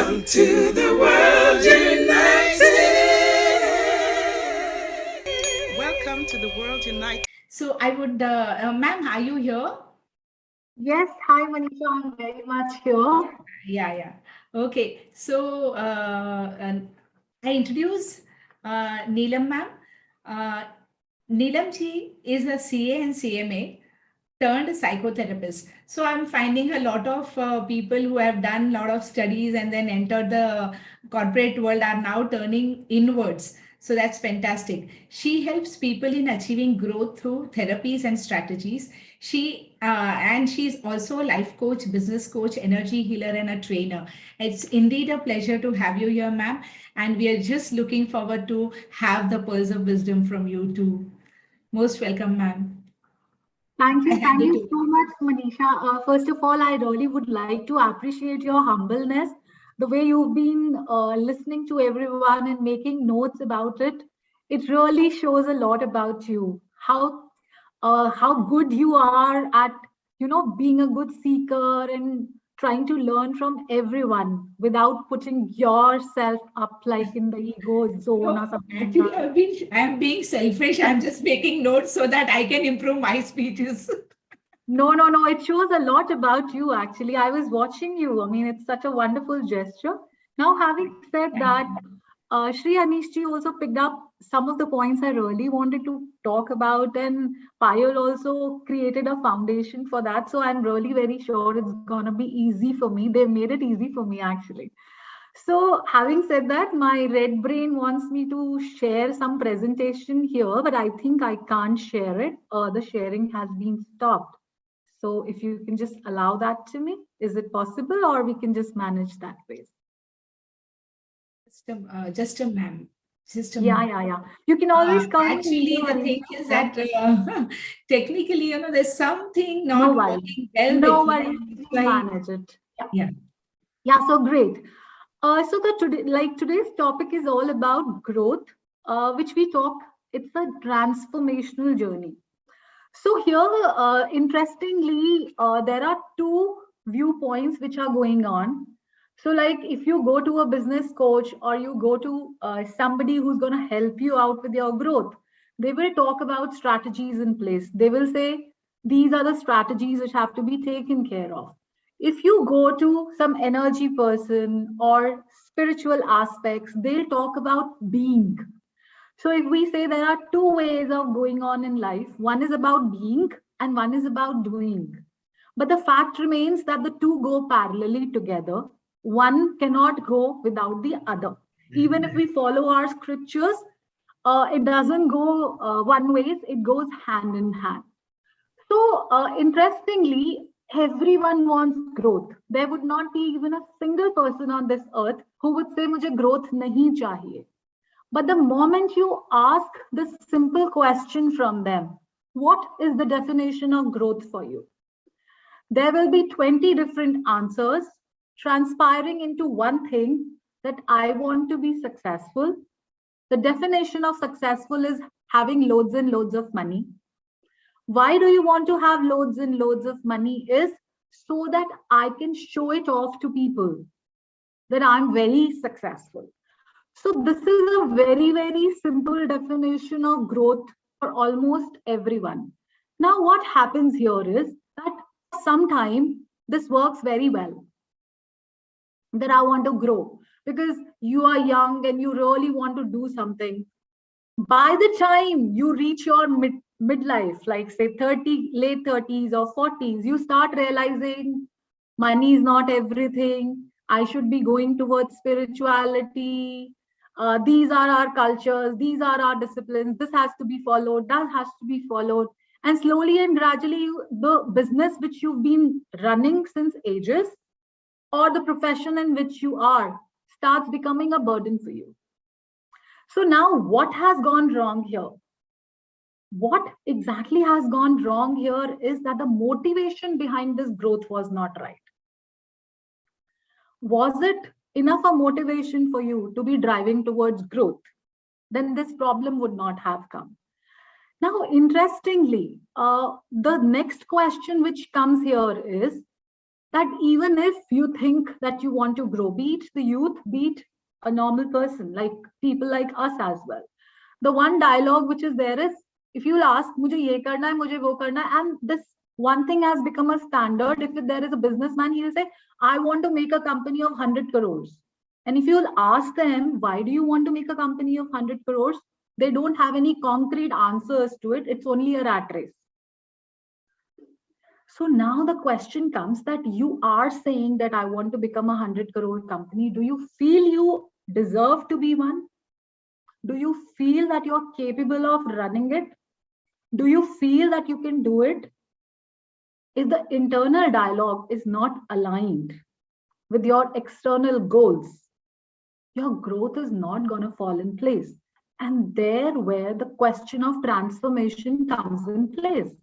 Welcome to the World United. Welcome to the World United. So I would, ma'am, are you here? Yes, hi Manisha, I'm very much here. Yeah. Okay. So I introduce Neelam ma'am. Uh, Neelam ji is a CA and CMA turned psychotherapist. So I'm finding a lot of people who have done a lot of studies and then entered the corporate world are now turning inwards. So that's fantastic. She helps people in achieving growth through therapies and strategies. And she's also a life coach, business coach, energy healer, and a trainer. It's indeed a pleasure to have you here, ma'am. And we are just looking forward to have the pearls of wisdom from you too. Most welcome, ma'am. Thank I you. hand Thank it you over. so much, Manisha. First of all, I really would like to appreciate your humbleness, the way you've been listening to everyone and making notes about it. It really shows a lot about you. How good you are at being a good seeker and trying to learn from everyone without putting yourself up like in the ego zone No, or something like actually, that. I'm being selfish. I'm just making notes so that I can improve my speeches. No. It shows a lot about you, actually. I was watching you. I mean, it's such a wonderful gesture. Now, having said Thank that, you. Shri Anishji also picked up some of the points I really wanted to talk about, and Payal also created a foundation for that. So I'm really very sure it's gonna be easy for me. They've made it easy for me, actually. So, having said that, my red brain wants me to share some presentation here, but I think I can't share it. The sharing has been stopped. So, if you can just allow that to me, is it possible, or we can just manage that way? Just a ma'am. Just a Yeah, ma'am. yeah, yeah. You can always come to me. Actually, No the worries. thing is Yeah, that technically, there's something no not worries. working well No with worries. me. That's We'll why, manage it. Yeah. yeah. Yeah. So great. Today's topic is all about growth, which we talk. It's a transformational journey. So here, interestingly, there are two viewpoints which are going on. So, like if you go to a business coach or you go to somebody who's going to help you out with your growth, they will talk about strategies in place. They will say these are the strategies which have to be taken care of. If you go to some energy person or spiritual aspects, they'll talk about being. So if we say there are two ways of going on in life, one is about being and one is about doing. But the fact remains that the two go parallelly together. One cannot go without the other. Even if we follow our scriptures, it doesn't go one way, it goes hand in hand. So, interestingly, everyone wants growth. There would not be even a single person on this earth who would say, "Mujhe growth nahi chahiye." But the moment you ask this simple question from them, what is the definition of growth for you? There will be 20 different answers transpiring into one thing, that I want to be successful. The definition of successful is having loads and loads of money. Why do you want to have loads and loads of money? Is so that I can show it off to people that I'm very successful. So this is a very, very simple definition of growth for almost everyone. Now, what happens here is that for some time, this works very well, that I want to grow because you are young and you really want to do something. By the time you reach your midlife, like say 30, late 30s or 40s, you start realizing money is not everything. I should be going towards spirituality. These are our cultures, these are our disciplines, this has to be followed, that has to be followed. And slowly and gradually, the business which you've been running since ages or the profession in which you are starts becoming a burden for you. So now what has gone wrong here? What exactly has gone wrong here is that the motivation behind this growth was not right. Was it enough a motivation for you to be driving towards growth? Then this problem would not have come. Now, interestingly, the next question which comes here is that even if you think that you want to grow, be it the youth, be it a normal person, like people like us as well, the one dialogue which is there is, if you'll ask, mujhe ye karna hai, mujhe wo karna hai, and this one thing has become a standard. If there is a businessman, he will say, I want to make a company of 100 crores. And if you'll ask them, why do you want to make a company of 100 crores? They don't have any concrete answers to it. It's only a rat race. So now the question comes that you are saying that I want to become a 100 crore company. Do you feel you deserve to be one? Do you feel that you're capable of running it? Do you feel that you can do it? If the internal dialogue is not aligned with your external goals, your growth is not going to fall in place. And there where the question of transformation comes in place.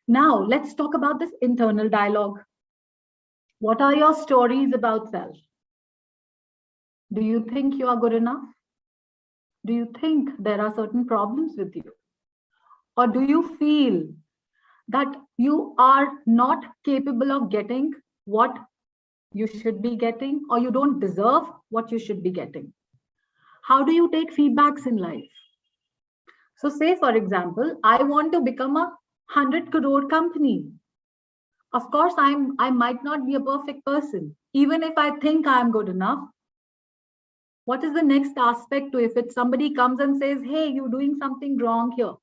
Now, let's talk about this internal dialogue. What are your stories about self? Do you think you are good enough? Do you think there are certain problems with you? Or do you feel that you are not capable of getting what you should be getting, or you don't deserve what you should be getting? How do you take feedbacks in life? So say, for example, I want to become a 100 crore company. Of course, I might not be a perfect person. Even if I think I'm good enough, what is the next aspect to if somebody comes and says, hey, you're doing something wrong here?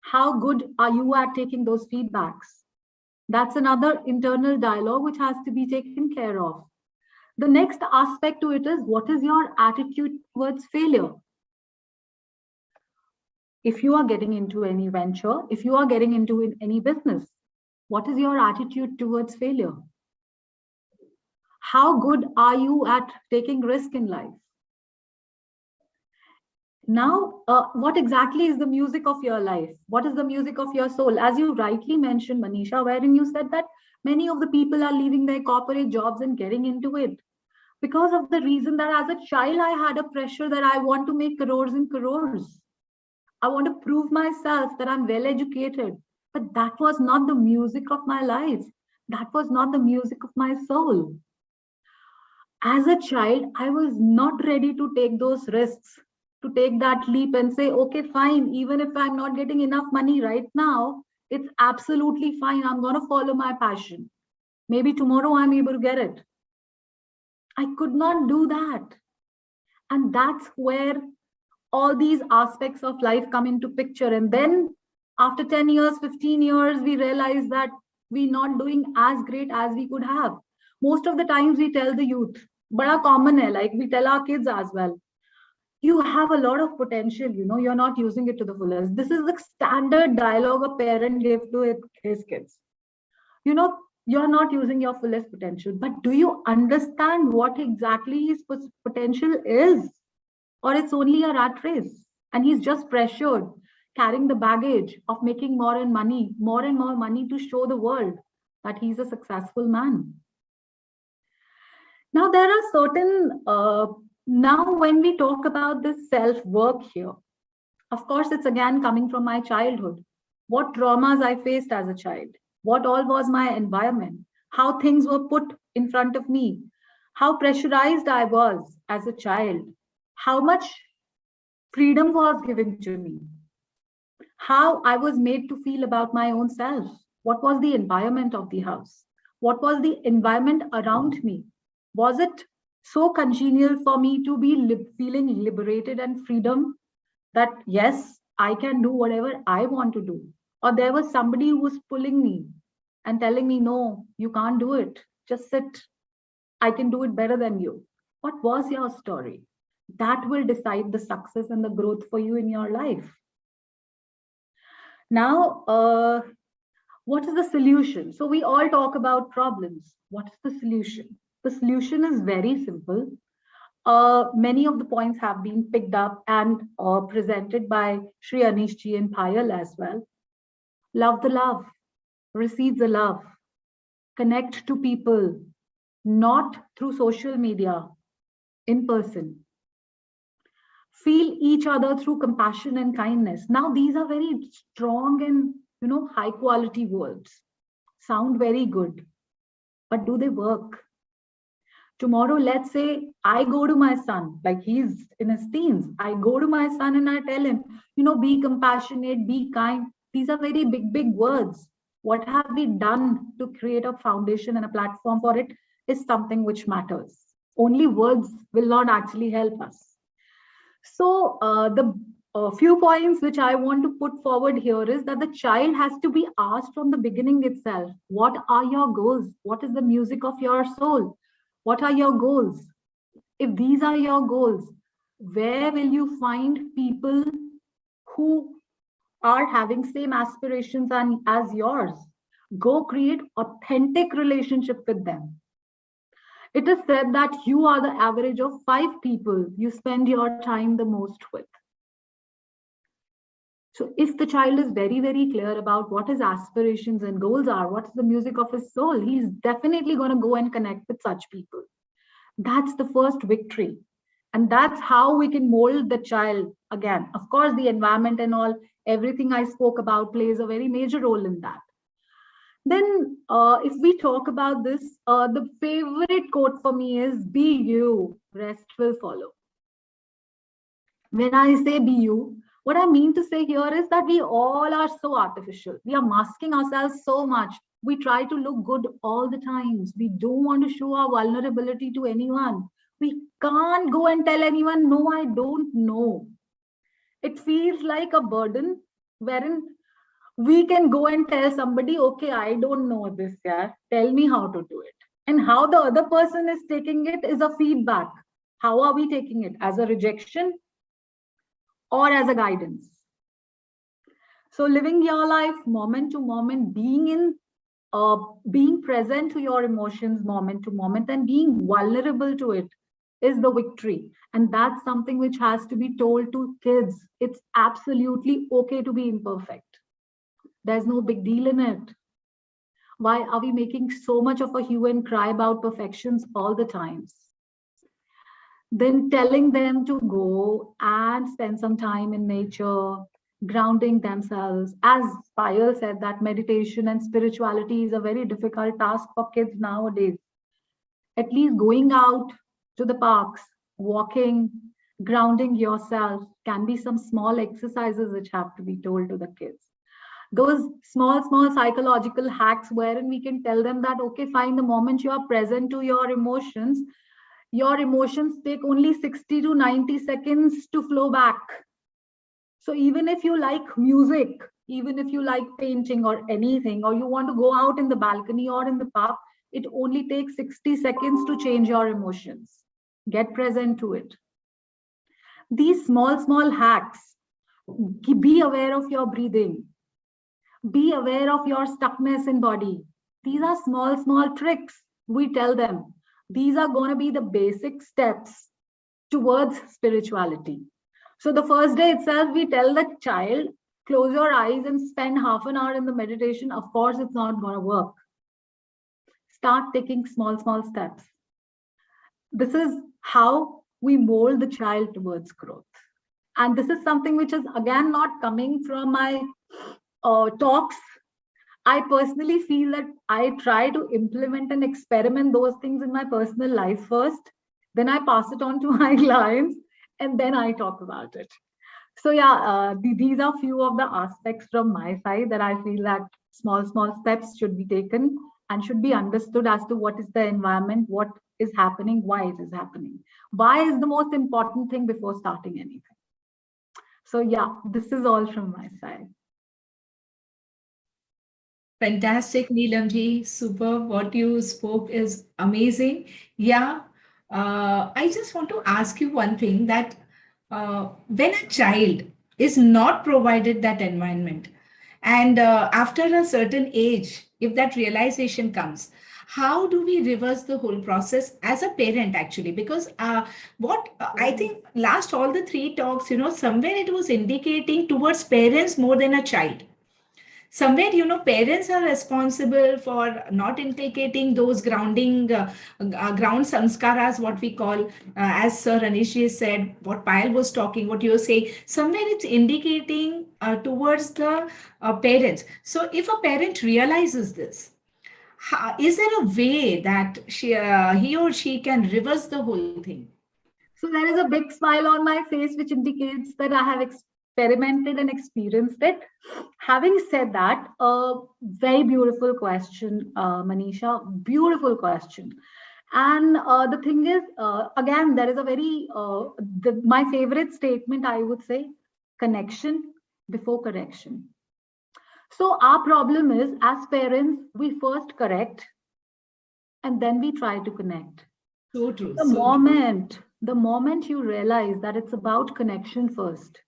How good are you at taking those feedbacks? That's another internal dialogue which has to be taken care of. The next aspect to it is, what is your attitude towards failure? If you are getting into any venture, if you are getting into any business, what is your attitude towards failure? How good are you at taking risk in life? Now, what exactly is the music of your life? What is the music of your soul? As you rightly mentioned, Manisha, wherein you said that many of the people are leaving their corporate jobs and getting into it because of the reason that as a child, I had a pressure that I want to make crores and crores. I want to prove myself that I'm well educated. But that was not the music of my life. That was not the music of my soul. As a child, I was not ready to take those risks, to take that leap and say, okay, fine, even if I'm not getting enough money right now, it's absolutely fine. I'm going to follow my passion. Maybe tomorrow I'm able to get it. I could not do that. And that's where all these aspects of life come into picture. And then after 10 years, 15 years, we realize that we're not doing as great as we could have. Most of the times we tell the youth, bada common hai, like we tell our kids as well, you have a lot of potential, you're not using it to the fullest. This is the standard dialogue a parent gives to his kids. You're not using your fullest potential, but do you understand what exactly his potential is? Or it's only a rat race and he's just pressured, carrying the baggage of making more and more money to show the world that he's a successful man. Now, there are certain, now when we talk about this self-work here, of course, it's again coming from my childhood. What traumas I faced as a child, what all was my environment, how things were put in front of me, how pressurized I was as a child, how much freedom was given to me, how I was made to feel about my own self, what was the environment of the house, what was the environment around me. Was it so congenial for me to be feeling liberated and freedom that, yes, I can do whatever I want to do? Or there was somebody who was pulling me and telling me, no, you can't do it. Just sit. I can do it better than you. What was your story? That will decide the success and the growth for you in your life. Now, what is the solution? So we all talk about problems. What is the solution? The solution is very simple. Many of the points have been picked up and presented by Shri Anish ji and Payal as well. Love the love, receive the love, connect to people, not through social media, in person. Feel each other through compassion and kindness. Now, these are very strong and high quality words. sound very good, but do they work? Tomorrow, let's say I go to my son, like he's in his teens. I go to my son and I tell him, be compassionate, be kind. These are very big, big words. What have we done to create a foundation and a platform for it is something which matters. Only words will not actually help us. So the few points which I want to put forward here is that the child has to be asked from the beginning itself, what are your goals? What is the music of your soul? What are your goals? If these are your goals, where will you find people who are having same aspirations as yours? Go create authentic relationship with them. It is said that you are the average of 5 people you spend your time the most with. So if the child is very, very clear about what his aspirations and goals are, what is the music of his soul, he's definitely going to go and connect with such people. That's the first victory. And that's how we can mold the child. Again, of course, the environment and all, everything I spoke about plays a very major role in that. Then if we talk about this, the favorite quote for me is, be you, rest will follow. When I say be you, what I mean to say here is that we all are so artificial. We are masking ourselves so much. We try to look good all the times. We don't want to show our vulnerability to anyone. We can't go and tell anyone, no, I don't know. It feels like a burden wherein we can go and tell somebody, okay, I don't know this, yeah, tell me how to do it. And how the other person is taking it is a feedback. How are we taking it? As a rejection or as a guidance? So living your life moment to moment, being present to your emotions moment to moment and being vulnerable to it is the victory. And that's something which has to be told to kids. It's absolutely okay to be imperfect. There's no big deal in it. Why are we making so much of a hue and cry about perfections all the times? Then telling them to go and spend some time in nature, grounding themselves. As Payal said, that meditation and spirituality is a very difficult task for kids nowadays. At least going out to the parks, walking, grounding yourself can be some small exercises which have to be told to the kids. Those small psychological hacks wherein we can tell them that, okay, fine, the moment you are present to your emotions take only 60 to 90 seconds to flow back. So even if you like music, even if you like painting or anything, or you want to go out in the balcony or in the park, it only takes 60 seconds to change your emotions. Get present to it. These small hacks, be aware of your breathing. Be aware of your stuckness in body. These are small tricks. We tell them these are going to be the basic steps towards spirituality. So the first day itself, we tell the child, close your eyes and spend half an hour in the meditation. Of course, it's not going to work. Start taking small steps. This is how we mold the child towards growth. And this is something which is again not coming from my talks. I personally feel that I try to implement and experiment those things in my personal life first, then I pass it on to my clients, and then I talk about it. So yeah, these are few of the aspects from my side that I feel that small steps should be taken and should be understood as to what is the environment, what is happening, why it is happening. Why is the most important thing before starting anything. So yeah, this is all from my side. Fantastic, Neelamji. Super. What you spoke is amazing. Yeah. I just want to ask you one thing, that when a child is not provided that environment, and after a certain age, if that realization comes, how do we reverse the whole process as a parent, actually? Because I think last all the 3 talks, somewhere it was indicating towards parents more than a child. Somewhere, parents are responsible for not inculcating those grounding, ground samskaras, what we call, as Sir Anish said, what Payal was talking, what you're saying, somewhere it's indicating towards the parents. So if a parent realizes this, Is there a way that he or she can reverse the whole thing? So there is a big smile on my face, which indicates that I have experimented and experienced it. Having said that, a very beautiful question, Manisha. Beautiful question. And the thing is, again, there is a very my favorite statement. I would say, connection before correction. So our problem is, as parents, we first correct and then we try to connect. So true. The So true. moment you realize that it's about connection first,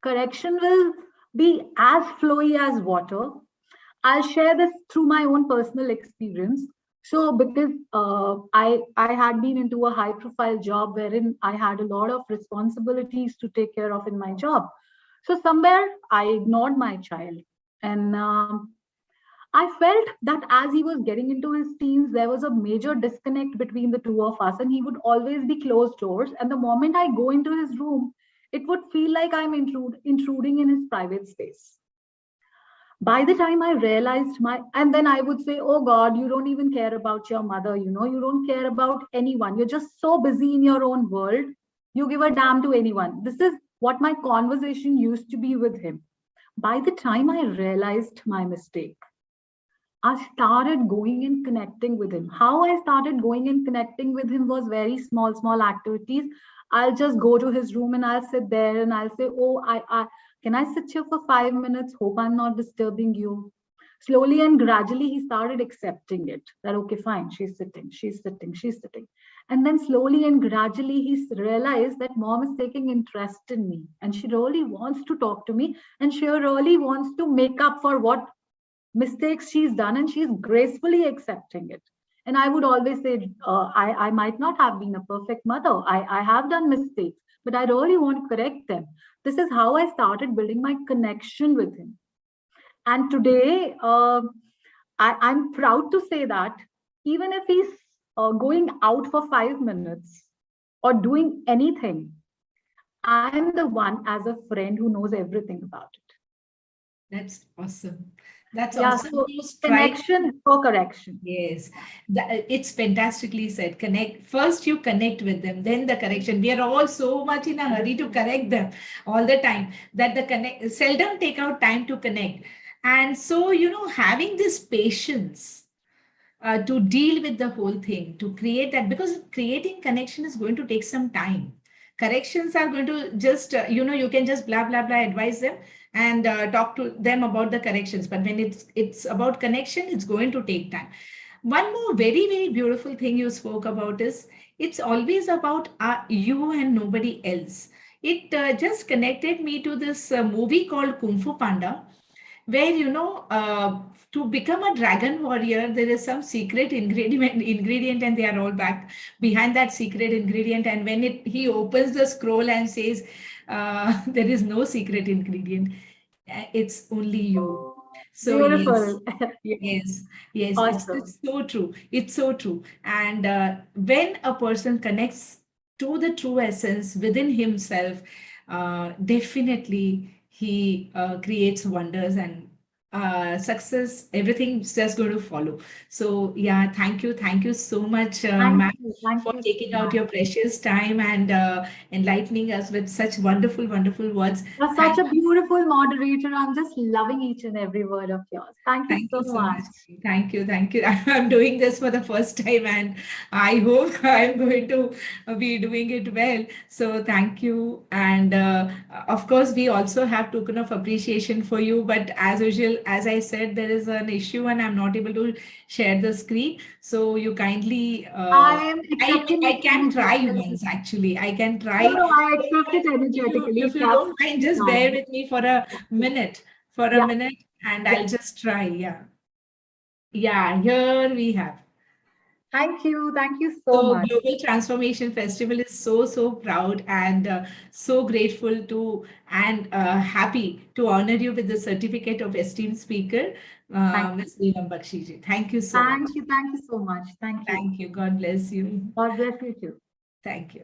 correction will be as flowy as water. I'll share this through my own personal experience. So because I had been into a high profile job wherein I had a lot of responsibilities to take care of in my job. So somewhere I ignored my child, and I felt that as he was getting into his teens, there was a major disconnect between the two of us, and he would always be closed doors. And the moment I go into his room, it would feel like I'm intruding in his private space. By the time I realized and then I would say, oh God, you don't even care about your mother, you don't care about anyone. You're just so busy in your own world. You give a damn to anyone. This is what my conversation used to be with him. By the time I realized my mistake, I started going and connecting with him. How I started going and connecting with him was very small activities. I'll just go to his room and I'll sit there and I'll say, oh, I can I sit here for 5 minutes? Hope I'm not disturbing you. Slowly and gradually, he started accepting it. That, okay, fine, she's sitting. And then slowly and gradually, he realized that mom is taking interest in me and she really wants to talk to me and she really wants to make up for what mistakes she's done, and she's gracefully accepting it. And I would always say, I might not have been a perfect mother. I have done mistakes, but I really want to correct them. This is how I started building my connection with him. And today, I'm proud to say that even if he's going out for 5 minutes or doing anything, I'm the one as a friend who knows everything about it. That's awesome. That's Yeah, awesome. so You strike. connection for correction. Yes, it's fantastically said. Connect first, you connect with them, then the correction. We are all so much in a hurry to correct them all the time that the connect seldom take out time to connect. And so, having this patience to deal with the whole thing, to create that, because creating connection is going to take some time. Corrections are going to just, you can just blah, blah, blah, advise them and talk to them about the corrections. But when it's about connection, it's going to take time. One more very, very beautiful thing you spoke about is it's always about you and nobody else. It just connected me to this movie called Kung Fu Panda, where to become a dragon warrior there is some secret ingredient and they are all back behind that secret ingredient, and when he opens the scroll and says there is no secret ingredient, it's only you. So yes. Beautiful. Yeah, Yes, awesome. it's so true. It's so true. And when a person connects to the true essence within himself, definitely he creates wonders and success, everything's just going to follow. So yeah, thank you so much, ma'am, Thank for you taking so out much. your precious time and enlightening us with such wonderful, wonderful words. You're such Thank a beautiful moderator. I'm just loving each and every word of yours. Thank you Thank so you so much. much. Thank you. Thank you. I'm doing this for the first time and I hope I'm going to be doing it well. So thank you. And of course, we also have token of appreciation for you. But as usual, as I said, there is an issue and I'm not able to share the screen. So you kindly, I am accepting I it can try energetically. once actually. I can No, try. no, I accept it energetically. If you That's don't mind, just bear fine. with me for a minute, Yeah, and yeah. I'll just try. Yeah. Yeah, here we have. Thank you. Thank you so So much. Global Transformation Festival is so proud and so grateful to and happy to honor you with the certificate of esteemed speaker, Thank you. Ms. Neelam Bakshi ji. Thank you so much. Thank you. Thank you so much. Thank you. Thank you. God bless you. God bless you too. Thank you.